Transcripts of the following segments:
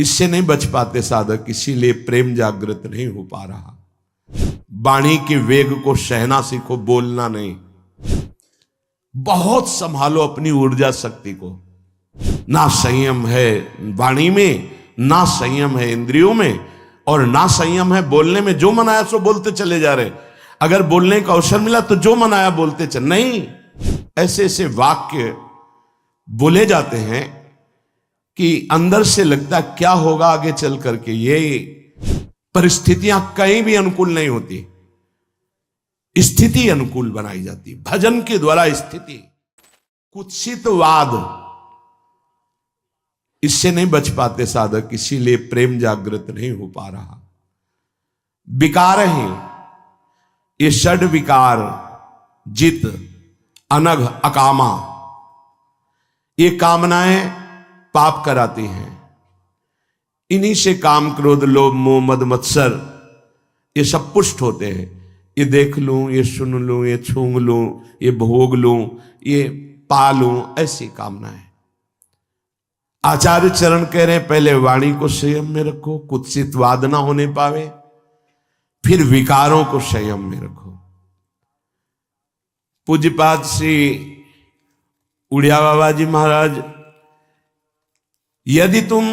इससे नहीं बच पाते साधक, इसीलिए प्रेम जागृत नहीं हो पा रहा। वाणी के वेग को सहना सीखो, बोलना नहीं। बहुत संभालो अपनी ऊर्जा शक्ति को। ना संयम है वाणी में, ना संयम है इंद्रियों में, और ना संयम है बोलने में। जो मन आया सो बोलते चले जा रहे। अगर बोलने का अवसर मिला तो जो मन आया बोलते चले, नहीं। ऐसे ऐसे वाक्य बोले जाते हैं कि अंदर से लगता क्या होगा आगे चल करके। ये परिस्थितियां कहीं भी अनुकूल नहीं होती, स्थिति अनुकूल बनाई जाती। भजन के द्वारा स्थिति। कुत्सितवाद, इससे नहीं बच पाते साधक, इसीलिए प्रेम जागृत नहीं हो पा रहा। विकार हैं ये षड विकार, जित, अनघ, अकामा, ये कामनाएं पाप कराती हैं। इन्हीं से काम, क्रोध, लोभ, मोह, मद, मत्सर ये सब पुष्ट होते हैं। ये देख लूं, ये सुन लूं, ये छूंग लूं, ये भोग लूं, ये पा लूं, ऐसी कामनाएं। आचार्य चरण कह रहे हैं पहले वाणी को संयम में रखो, कुत्सितवाद ना होने पावे, फिर विकारों को संयम में रखो। पूज्यपाद श्री उड़िया बाबा जी महाराज, यदि तुम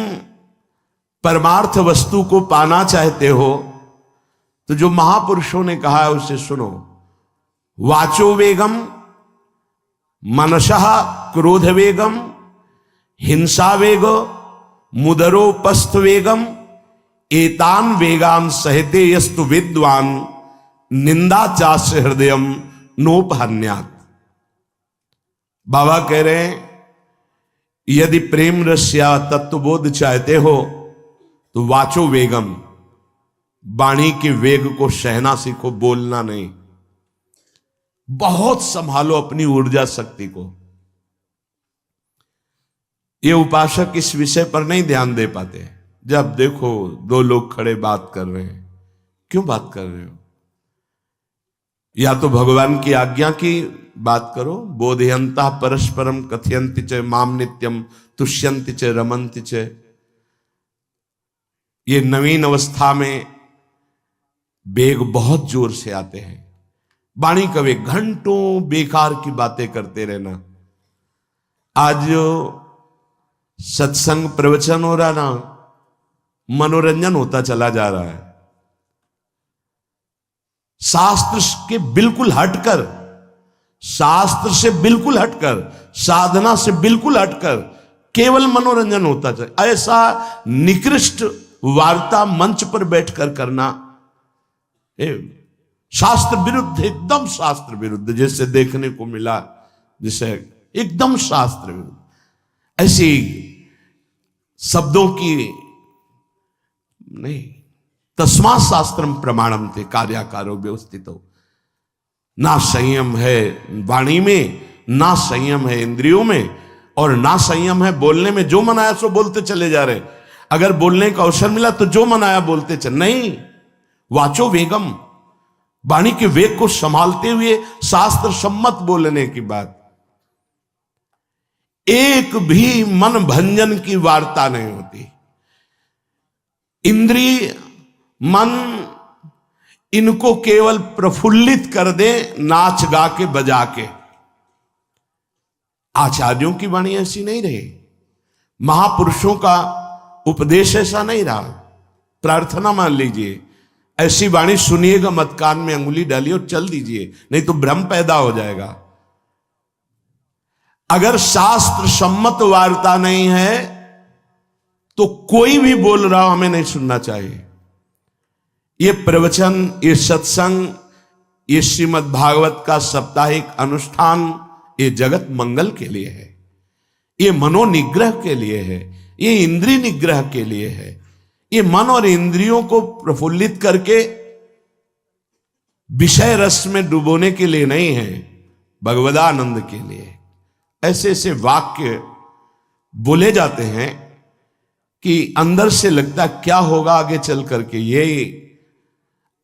परमार्थ वस्तु को पाना चाहते हो तो जो महापुरुषों ने कहा है उसे सुनो। वाचो वेगम, मनसः क्रोध वेगम, हिंसा वेग, मुदरोपस्थ वेगम, एतान वेगान सहते यस्तु विद्वान, निंदा चास्य हृदयम नोपहन्यात्। बाबा कह रहे हैं यदि प्रेम रस या तत्वबोध चाहते हो तो वाचो वेगम, वाणी के वेग को सहना सीखो, बोलना नहीं। बहुत संभालो अपनी ऊर्जा शक्ति को। ये उपासक इस विषय पर नहीं ध्यान दे पाते। जब देखो दो लोग खड़े बात कर रहे हैं, क्यों बात कर रहे हो? या तो भगवान की आज्ञा की बात करो। बोधयंता परस्परम कथयंति च माम नित्यम तुष्यंति च रमन्ति च। ये नवीन अवस्था में वेग बहुत जोर से आते हैं। वाणी का वेग, घंटों बेकार की बातें करते रहना। आज जो सत्संग प्रवचन हो रहा ना, मनोरंजन होता चला जा रहा है। शास्त्र के बिल्कुल हटकर, शास्त्र से बिल्कुल हटकर, साधना से बिल्कुल हटकर केवल मनोरंजन होता चला। ऐसा निकृष्ट वार्ता मंच पर बैठकर करना शास्त्र विरुद्ध, एकदम शास्त्र विरुद्ध। जैसे देखने को मिला, जैसे एकदम शास्त्र विरुद्ध। ऐसी शब्दों की नहीं। तस्मा शास्त्रम प्रमाणम थे कार्याकारो व्यवस्थितो। ना संयम है वाणी में, ना संयम है इंद्रियों में, और ना संयम है बोलने में। जो मन आया सो बोलते चले जा रहे। अगर बोलने का अवसर मिला तो जो मन आया बोलते चले, नहीं। वाचो वेगम, वाणी के वेग को संभालते हुए शास्त्र सम्मत बोलने की बात। एक भी मन भंजन की वार्ता नहीं होती। इंद्रिय, मन, इनको केवल प्रफुल्लित कर दे नाच गा के, बजा के। आचार्यों की वाणी ऐसी नहीं रही, महापुरुषों का उपदेश ऐसा नहीं रहा। प्रार्थना मान लीजिए, ऐसी वाणी सुनिएगा मत, कान में अंगुली डालिए और चल दीजिए, नहीं तो भ्रम पैदा हो जाएगा। अगर शास्त्र सम्मत वार्ता नहीं है तो कोई भी बोल रहा हो हमें नहीं सुनना चाहिए। ये प्रवचन, ये सत्संग, ये श्रीमद् भागवत का साप्ताहिक अनुष्ठान, ये जगत मंगल के लिए है। ये मनोनिग्रह के लिए है, ये इंद्रिय निग्रह के लिए है। ये मन और इंद्रियों को प्रफुल्लित करके विषय रस में डुबोने के लिए नहीं है, भगवदानंद के लिए। ऐसे ऐसे वाक्य बोले जाते हैं कि अंदर से लगता क्या होगा आगे चल करके। ये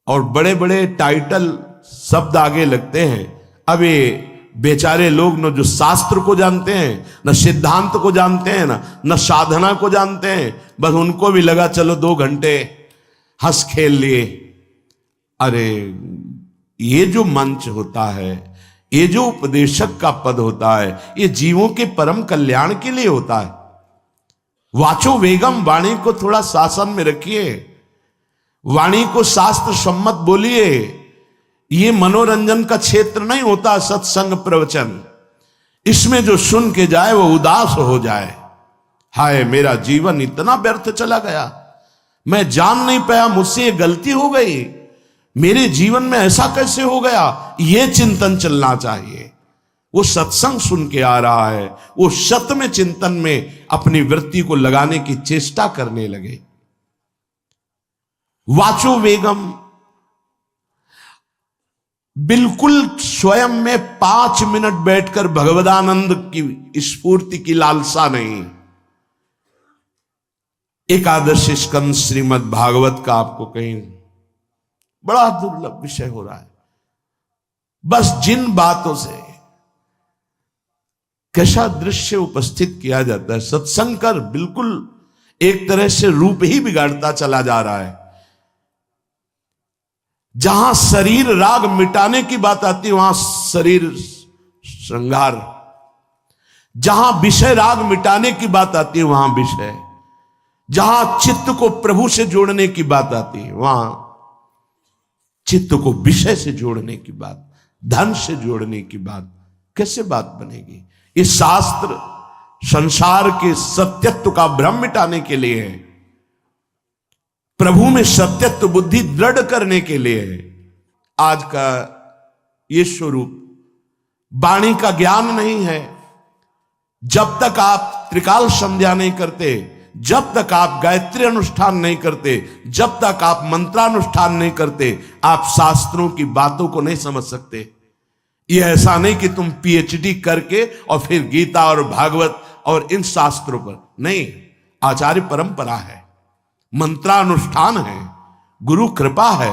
और बड़े बड़े टाइटल शब्द आगे लगते हैं। अब ये बेचारे लोग न जो शास्त्र को जानते हैं, न सिद्धांत को जानते हैं, न साधना को जानते हैं, बस उनको भी लगा चलो 2 घंटे हंस खेल लिए। अरे ये जो मंच होता है, ये जो उपदेशक का पद होता है, ये जीवों के परम कल्याण के लिए होता है। वाचो वेगम, वाणी को थोड़ा शासन में रखिए, वाणी को शास्त्र सम्मत बोलिए। ये मनोरंजन का क्षेत्र नहीं होता सत्संग प्रवचन। इसमें जो सुन के जाए वो उदास हो जाए, हाय मेरा जीवन इतना व्यर्थ चला गया, मैं जान नहीं पाया मुझसे ये गलती हो गई, मेरे जीवन में ऐसा कैसे हो गया, ये चिंतन चलना चाहिए। वो सत्संग सुन के आ रहा है, वो सत में चिंतन में अपनी वृत्ति को लगाने की चेष्टा करने लगे। वाचो वेगम, बिल्कुल स्वयं में 5 मिनट बैठकर भगवदानंद की स्फूर्ति की लालसा नहीं। एकादश स्कंद श्रीमद् भागवत का आपको कहीं बड़ा दुर्लभ विषय हो रहा है। बस जिन बातों से कैसा दृश्य उपस्थित किया जाता है, सत्संग कर बिल्कुल एक तरह से रूप ही बिगाड़ता चला जा रहा है। जहां शरीर राग मिटाने की बात आती है वहां शरीर श्रृंगार, जहां विषय राग मिटाने की बात आती है वहां विषय, जहां चित्त को प्रभु से जोड़ने की बात आती है वहां चित्त को विषय से जोड़ने की बात, धन से जोड़ने की बात, कैसे बात बनेगी? इस शास्त्र संसार के सत्यत्व का भ्रम मिटाने के लिए है, प्रभु में सत्यत्व बुद्धि दृढ़ करने के लिए है। आज का ये स्वरूप वाणी का ज्ञान नहीं है। जब तक आप त्रिकाल संध्या नहीं करते, जब तक आप गायत्री अनुष्ठान नहीं करते, जब तक आप मंत्रानुष्ठान नहीं करते, आप शास्त्रों की बातों को नहीं समझ सकते। ये ऐसा नहीं कि तुम पीएचडी करके और फिर गीता और भागवत और इन शास्त्रों पर नहीं, आचार्य परंपरा है, मंत्रानुष्ठान है, गुरु कृपा है,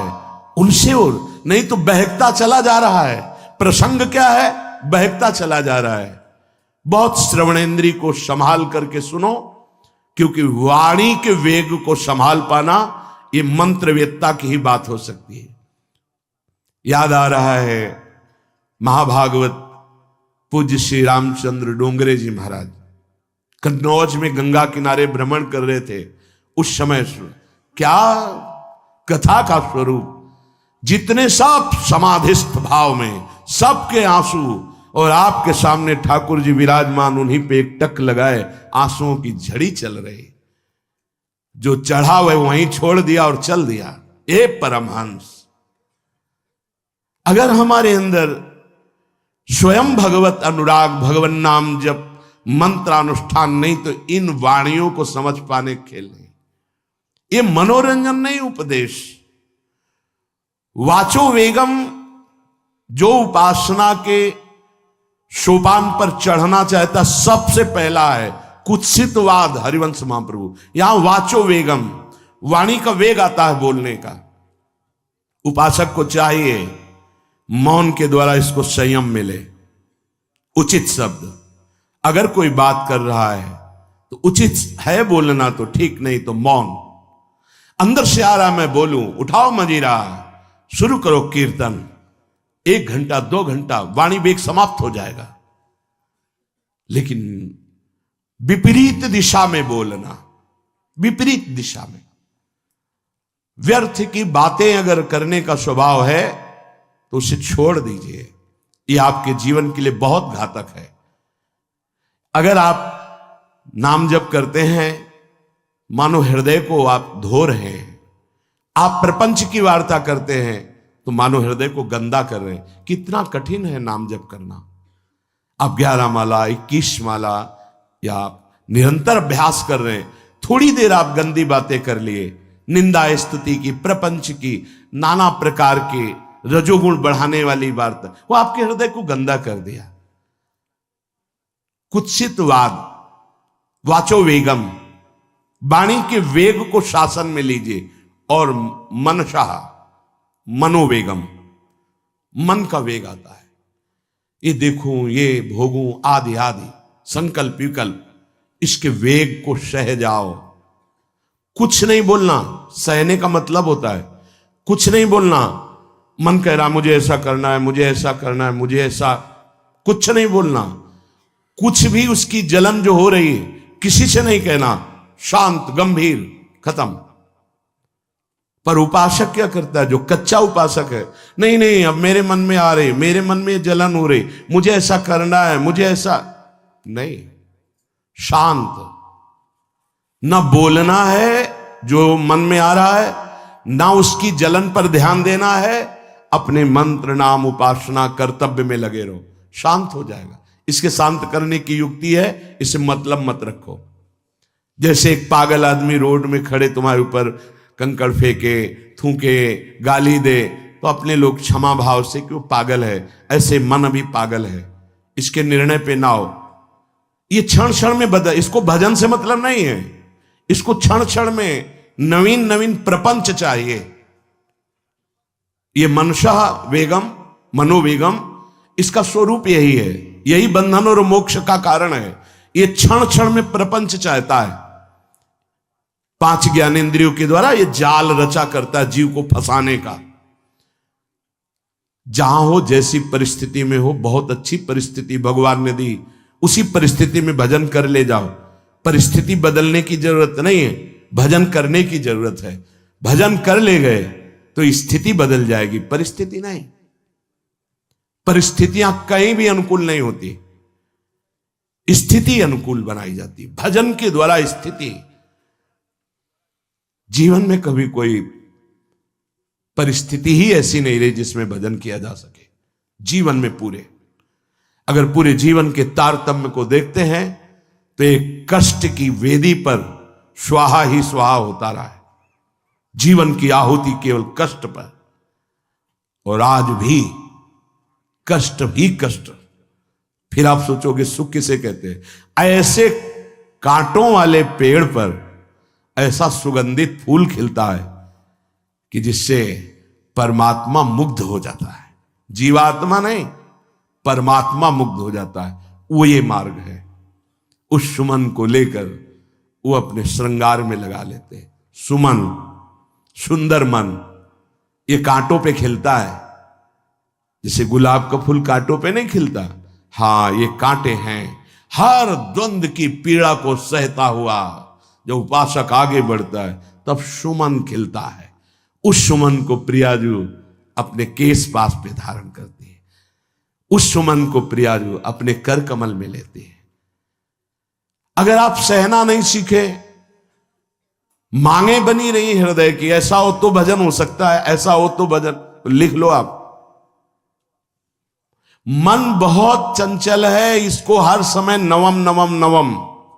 उनसे और नहीं तो बहकता चला जा रहा है। प्रसंग क्या है? बहकता चला जा रहा है। बहुत श्रवणेंद्री को संभाल करके सुनो, क्योंकि वाणी के वेग को संभाल पाना ये मंत्रवेत्ता की ही बात हो सकती है। याद आ रहा है महाभागवत पूज्य श्री रामचंद्र डोंगरे जी महाराज कन्नौज में गंगा किनारे भ्रमण कर रहे थे। उस समय क्या कथा का स्वरूप, जितने सब समाधिस्थ भाव में, सबके आंसू, और आपके सामने ठाकुर जी विराजमान, उन्हीं पे एक टक लगाए, आंसुओं की झड़ी चल रही। जो चढ़ा वह वहीं छोड़ दिया और चल दिया। ए परमहंस, अगर हमारे अंदर स्वयं भगवत अनुराग, भगवन नाम जप, मंत्रानुष्ठान नहीं, तो इन वाणियों को समझ पाने खेल नहीं। ये मनोरंजन नहीं, उपदेश। वाचो वेगम, जो उपासना के सोपान पर चढ़ना चाहता सबसे पहला है कुत्सितवाद। हरिवंश महाप्रभु, यहां वाचो वेगम, वाणी का वेग आता है बोलने का। उपासक को चाहिए मौन के द्वारा इसको संयम मिले, उचित शब्द। अगर कोई बात कर रहा है तो उचित है बोलना तो ठीक, नहीं तो मौन। अंदर से आ रहा मैं बोलूं, उठाओ मजीरा, शुरू करो कीर्तन, 1 घंटा 2 घंटा वाणी वेग समाप्त हो जाएगा। लेकिन विपरीत दिशा में बोलना, विपरीत दिशा में, व्यर्थ की बातें अगर करने का स्वभाव है तो उसे छोड़ दीजिए। यह आपके जीवन के लिए बहुत घातक है। अगर आप नाम जप करते हैं, मानो हृदय को आप धो रहे हैं, आप प्रपंच की वार्ता करते हैं तो मानो हृदय को गंदा कर रहे हैं। कितना कठिन है नाम जप करना। आप 11 माला, 21 माला, या आप निरंतर अभ्यास कर रहे हैं, थोड़ी देर आप गंदी बातें कर लिए, निंदा स्तुति की, प्रपंच की, नाना प्रकार की रजोगुण बढ़ाने वाली वार्ता, वो आपके हृदय को गंदा कर दिया। कुत्सितवाद, वाचो वेगम, वाणी के वेग को शासन में लीजिए। और मनशाह, मनोवेगम, मन का वेग आता है। ये देखूं, ये भोगूं, आदि आदि संकल्प विकल्प, इसके वेग को सह जाओ। कुछ नहीं बोलना, सहने का मतलब होता है कुछ नहीं बोलना। मन कह रहा मुझे ऐसा करना है, मुझे ऐसा करना है, मुझे ऐसा, कुछ नहीं बोलना। कुछ भी उसकी जलन जो हो रही है किसी से नहीं कहना, शांत गंभीर, खत्म। पर उपासक क्या करता है, जो कच्चा उपासक है, नहीं नहीं अब मेरे मन में आ रही, मेरे मन में जलन हो रही, मुझे ऐसा करना है, मुझे ऐसा नहीं। शांत, ना बोलना है जो मन में आ रहा है, ना उसकी जलन पर ध्यान देना है, अपने मंत्र नाम उपासना कर्तव्य में लगे रहो, शांत हो जाएगा। इसके शांत करने की युक्ति है, इसे मतलब मत रखो। जैसे एक पागल आदमी रोड में खड़े तुम्हारे ऊपर कंकड़ फेंके, थूके, गाली दे, तो अपने लोग क्षमा भाव से कि वो पागल है, ऐसे मन अभी पागल है, इसके निर्णय पे ना हो। ये क्षण क्षण में बदल, इसको भजन से मतलब नहीं है, इसको क्षण क्षण में नवीन नवीन प्रपंच चाहिए। ये मनशः वेगम, मनोवेगम, इसका स्वरूप यही है, यही बंधन और मोक्ष का कारण है। ये क्षण क्षण में प्रपंच चाहता है। 5 ज्ञानेंद्रियों के द्वारा ये जाल रचा करता है जीव को फंसाने का। जहां हो, जैसी परिस्थिति में हो, बहुत अच्छी परिस्थिति भगवान ने दी, उसी परिस्थिति में भजन कर ले जाओ। परिस्थिति बदलने की जरूरत नहीं है, भजन करने की जरूरत है। भजन कर ले गए तो स्थिति बदल जाएगी, परिस्थिति नहीं। परिस्थितियां कहीं भी अनुकूल नहीं होती, स्थिति अनुकूल बनाई जाती। भजन के द्वारा स्थिति, जीवन में कभी कोई परिस्थिति ही ऐसी नहीं रही जिसमें भजन किया जा सके। जीवन में पूरे, अगर पूरे जीवन के तारतम्य को देखते हैं तो एक कष्ट की वेदी पर स्वाहा ही स्वाहा होता रहा है। जीवन की आहुति केवल कष्ट पर, और आज भी कष्ट ही कष्ट। फिर आप सोचोगे सुख किसे कहते हैं? ऐसे कांटों वाले पेड़ पर ऐसा सुगंधित फूल खिलता है कि जिससे परमात्मा मुग्ध हो जाता है। जीवात्मा नहीं, परमात्मा मुग्ध हो जाता है। वो ये मार्ग है। उस सुमन को लेकर वो अपने श्रृंगार में लगा लेते हैं। सुमन, सुंदर मन, ये कांटों पे खिलता है। जैसे गुलाब का फूल कांटों पे नहीं खिलता, हाँ ये कांटे हैं। हर द्वंद की पीड़ा को सहता हुआ जब उपासक आगे बढ़ता है तब सुमन खिलता है। उस सुमन को प्रियाजू अपने केश पास पे धारण करती है। उस सुमन को प्रियाजू अपने कर कमल में लेती है। अगर आप सहना नहीं सीखे, मांगे बनी रही हृदय की, ऐसा हो तो भजन हो सकता है, ऐसा हो तो भजन, तो लिख लो आप। मन बहुत चंचल है, इसको हर समय नवम नवम नवम